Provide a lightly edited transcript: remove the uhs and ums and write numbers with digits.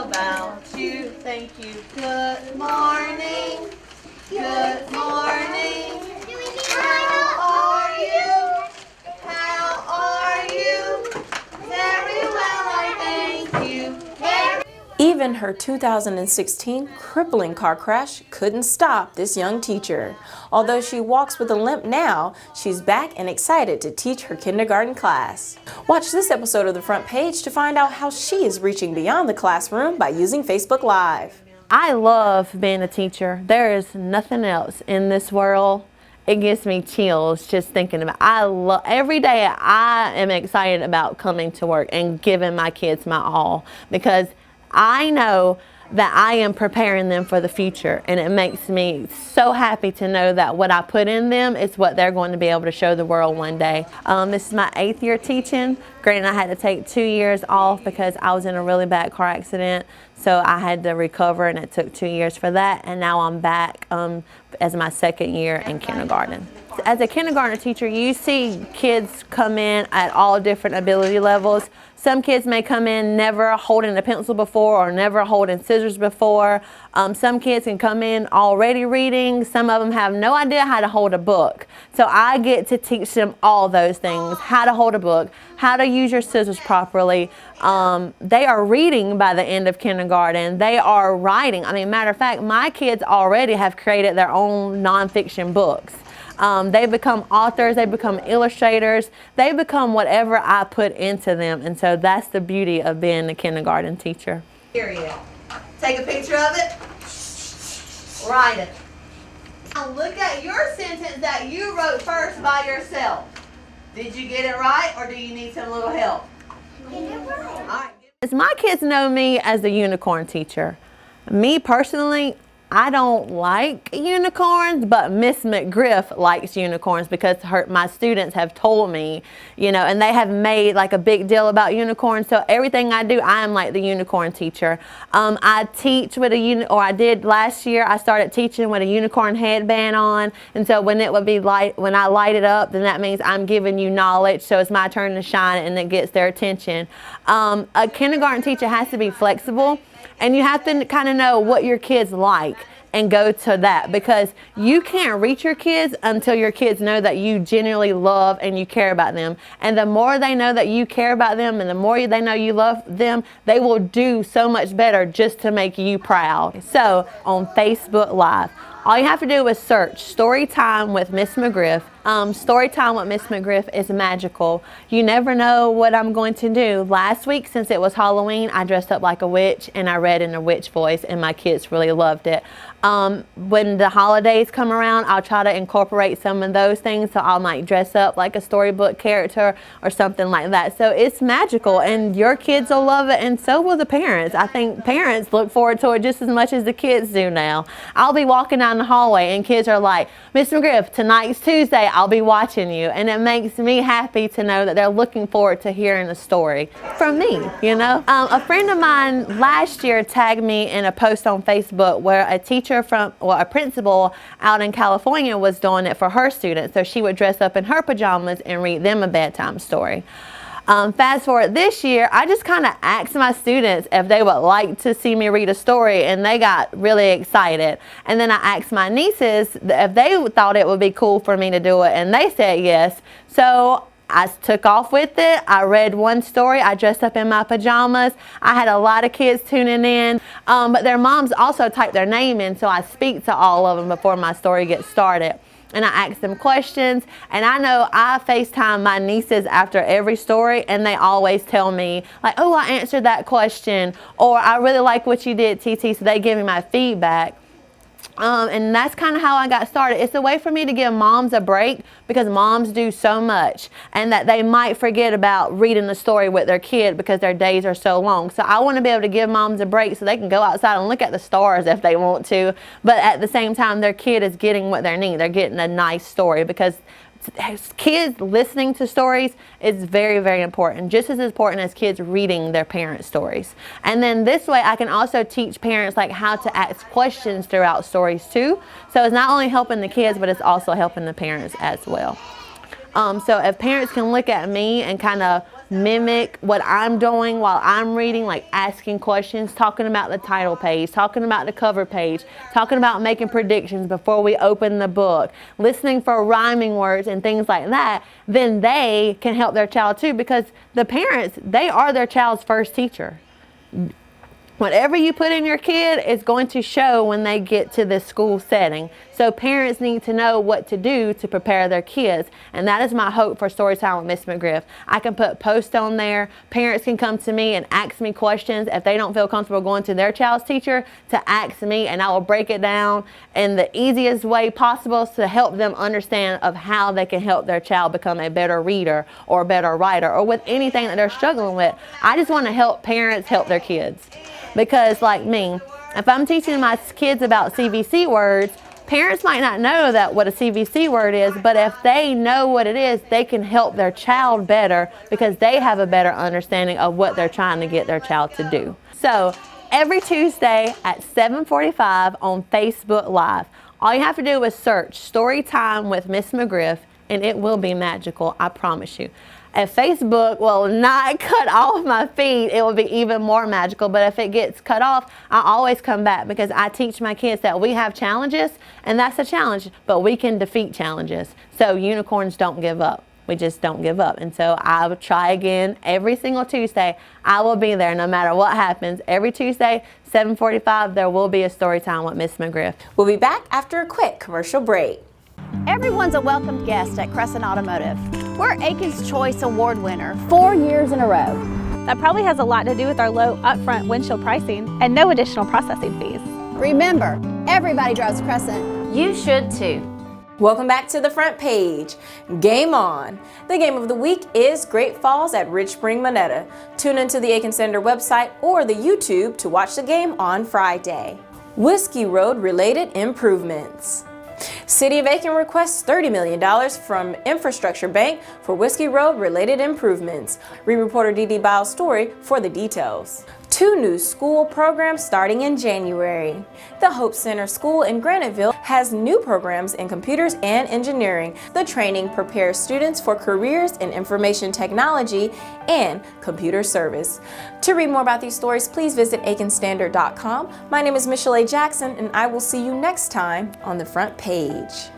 about you? Thank you. Good morning. Good morning. How are you? How are you? Very well, I thank you. Even her 2016 crippling car crash couldn't stop this young teacher. Although she walks with a limp now, she's back and excited to teach her kindergarten class. Watch this episode of The Front Page to find out how she is reaching beyond the classroom by using Facebook Live. I love being a teacher. There is nothing else in this world. It gives me chills just thinking about every day I am excited about coming to work and giving my kids my all, because I know that I am preparing them for the future, and it makes me so happy to know that what I put in them is what they're going to be able to show the world one day. This is my 8th year teaching. Granted, I had to take 2 years off because I was in a really bad car accident, so I had to recover, and it took 2 years for that, and now I'm back as my 2nd year in kindergarten. As a kindergarten teacher, you see kids come in at all different ability levels. Some kids may come in never holding a pencil before or never holding scissors before. Some kids can come in already reading. Some of them have no idea how to hold a book. So I get to teach them all those things: how to hold a book, how to use your scissors properly. They are reading by the end of kindergarten. They are writing. I mean, matter of fact, my kids already have created their own nonfiction books. They become authors, they become illustrators, they become whatever I put into them. And so that's the beauty of being a kindergarten teacher. Period. Take a picture of it. Write it. Now look at your sentence that you wrote first by yourself. Did you get it right, or do you need some little help? Get it right. All right. My kids know me as the unicorn teacher. Me personally, I don't like unicorns, but Miss McGriff likes unicorns because my students have told me, and they have made like a big deal about unicorns. So everything I do, I am like the unicorn teacher. I teach with I did last year, I started teaching with a unicorn headband on. And so when I light it up, then that means I'm giving you knowledge. So it's my turn to shine and it gets their attention. A kindergarten teacher has to be flexible. And you have to kind of know what your kids like and go to that, because you can't reach your kids until your kids know that you genuinely love and you care about them. And the more they know that you care about them and the more they know you love them, they will do so much better just to make you proud. So on Facebook Live, all you have to do is search Story Time with Miss McGriff. Story Time with Miss McGriff is magical. You never know what I'm going to do. Last week, since it was Halloween, I dressed up like a witch and I read in a witch voice, and my kids really loved it. When the holidays come around, I'll try to incorporate some of those things. So I might dress up like a storybook character or something like that. So it's magical, and your kids will love it, and so will the parents. I think parents look forward to it just as much as the kids do now. I'll be walking down the hallway and kids are like, "Miss McGriff, tonight's Tuesday, I'll be watching you." And it makes me happy to know that they're looking forward to hearing a story from me, A friend of mine last year tagged me in a post on Facebook where a principal out in California was doing it for her students. So she would dress up in her pajamas and read them a bedtime story. Fast forward this year, I just kind of asked my students if they would like to see me read a story, and they got really excited. And then I asked my nieces if they thought it would be cool for me to do it, and they said yes. So I took off with it. I read one story. I dressed up in my pajamas. I had a lot of kids tuning in, but their moms also typed their name in, so I speak to all of them before my story gets started. And I ask them questions, and I know I FaceTime my nieces after every story, and they always tell me, like, "Oh, I answered that question," or "I really like what you did, TT," so they give me my feedback. And that's kind of how I got started. It's a way for me to give moms a break, because moms do so much, and that they might forget about reading the story with their kid because their days are so long. So I want to be able to give moms a break so they can go outside and look at the stars if they want to, but at the same time their kid is getting what they need. They're getting a nice story, because kids listening to stories is very, very important, just as important as kids reading their parents' stories. And then this way I can also teach parents like how to ask questions throughout stories too. So it's not only helping the kids, but it's also helping the parents as well. So if parents can look at me and kind of mimic what I'm doing while I'm reading, like asking questions, talking about the title page, talking about the cover page, talking about making predictions before we open the book, listening for rhyming words and things like that, then they can help their child too, because the parents, they are their child's first teacher. Whatever you put in your kid is going to show when they get to this school setting. So parents need to know what to do to prepare their kids. And that is my hope for Storytime with Miss McGriff. I can put posts on there. Parents can come to me and ask me questions if they don't feel comfortable going to their child's teacher, to ask me, and I will break it down in the easiest way possible to help them understand of how they can help their child become a better reader or a better writer, or with anything that they're struggling with. I just want to help parents help their kids. Because like me, if I'm teaching my kids about CVC words, parents might not know that what a CVC word is, but if they know what it is, they can help their child better because they have a better understanding of what they're trying to get their child to do. So every Tuesday at 7:45 on Facebook Live, all you have to do is search Storytime with Miss McGriff, and it will be magical, I promise you. If Facebook will not cut off my feed, it will be even more magical. But if it gets cut off, I always come back because I teach my kids that we have challenges, and that's a challenge, but we can defeat challenges. So unicorns don't give up. We just don't give up. And so I will try again every single Tuesday. I will be there no matter what happens. Every Tuesday, 7:45, there will be a story time with Miss McGriff. We'll be back after a quick commercial break. Everyone's a welcome guest at Crescent Automotive. We're Aiken's Choice Award winner 4 years in a row. That probably has a lot to do with our low upfront windshield pricing and no additional processing fees. Remember, everybody drives Crescent. You should too. Welcome back to the front page. Game on. The game of the week is Great Falls at Rich Spring Monetta. Tune into the Aiken Standard website or the YouTube to watch the game on Friday. Whiskey Road related improvements. City of Aiken requests $30 million from Infrastructure Bank for Whiskey Road related improvements. Read reporter Dee Biles' story for the details. 2 new school programs starting in January. The Hope Center School in Graniteville has new programs in computers and engineering. The training prepares students for careers in information technology and computer service. To read more about these stories, please visit aikenstandard.com. My name is Michelle A. Jackson, and I will see you next time on the front page.